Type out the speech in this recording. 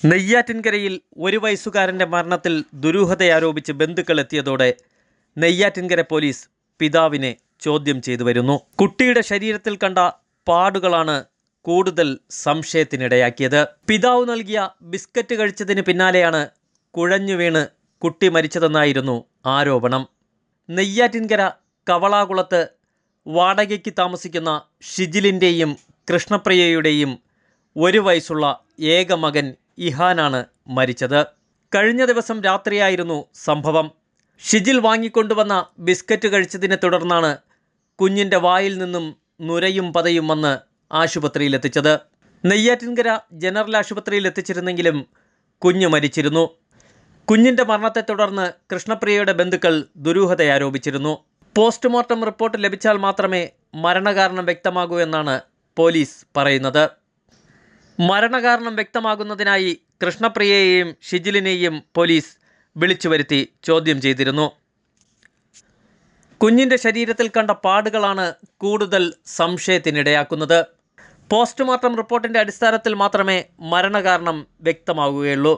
നെയ്യാറ്റിൻകരയിൽ 1 വയസ്സുകാരൻ്റെ മരണത്തിൽ ദുരൂഹതയാരോപിച്ച് ബന്ധുക്കൾ എത്തിയതോടെ നെയ്യാറ്റിൻകര പോലീസ് പിതാവിനെ ചോദ്യം ചെയ്തു വരുന്നു. കുട്ടിയുടെ ശരീരത്തിൽ കണ്ട പാടുകളാണ് കൂടുതൽ സംശയത്തിനിടയാക്കിയത്. പിതാവ് നൽകിയ ബിസ്ക്കറ്റ് കഴിച്ചതിന് പിന്നാലെയാണ് കുഴഞ്ഞു വീണ് കുട്ടി മരിച്ചതെന്നായിരുന്നു ആരോപണം. നെയ്യാറ്റിൻകര കവളാകുളത്ത് വാടകയ്ക്ക് താമസിക്കുന്ന ഷിജിലിൻ്റെയും കൃഷ്ണപ്രിയയുടെയും 1 വയസ്സുള്ള ഏക മകൻ ഇഹാനാണ് മരിച്ചത്. കഴിഞ്ഞ ദിവസം രാത്രിയായിരുന്നു സംഭവം. ഷിജിൽ വാങ്ങിക്കൊണ്ടുവന്ന ബിസ്ക്കറ്റ് കഴിച്ചതിനെ തുടർന്നാണ് കുഞ്ഞിൻ്റെ വായിൽ നിന്നും നുരയും പതയും വന്ന് ആശുപത്രിയിലെത്തിച്ചത്. നെയ്യാറ്റിൻകര ജനറൽ ആശുപത്രിയിൽ എത്തിച്ചിരുന്നെങ്കിലും കുഞ്ഞ് മരിച്ചിരുന്നു. കുഞ്ഞിൻ്റെ മരണത്തെ തുടർന്ന് കൃഷ്ണപ്രിയയുടെ ബന്ധുക്കൾ ദുരൂഹതയാരോപിച്ചിരുന്നു. പോസ്റ്റ്മോർട്ടം റിപ്പോർട്ട് ലഭിച്ചാൽ മാത്രമേ മരണകാരണം വ്യക്തമാകൂ എന്നാണ് പോലീസ് പറയുന്നത്. മരണകാരണം വ്യക്തമാകുന്നതിനായി കൃഷ്ണപ്രിയയെയും ഷിജിലിനെയും പോലീസ് വിളിച്ചു വരുത്തി ചോദ്യം ചെയ്തിരുന്നു. കുഞ്ഞിൻ്റെ ശരീരത്തിൽ കണ്ട പാടുകളാണ് കൂടുതൽ സംശയത്തിനിടയാക്കുന്നത്. പോസ്റ്റ്മോർട്ടം റിപ്പോർട്ടിൻ്റെ അടിസ്ഥാനത്തിൽ മാത്രമേ മരണകാരണം വ്യക്തമാകുകയുള്ളൂ.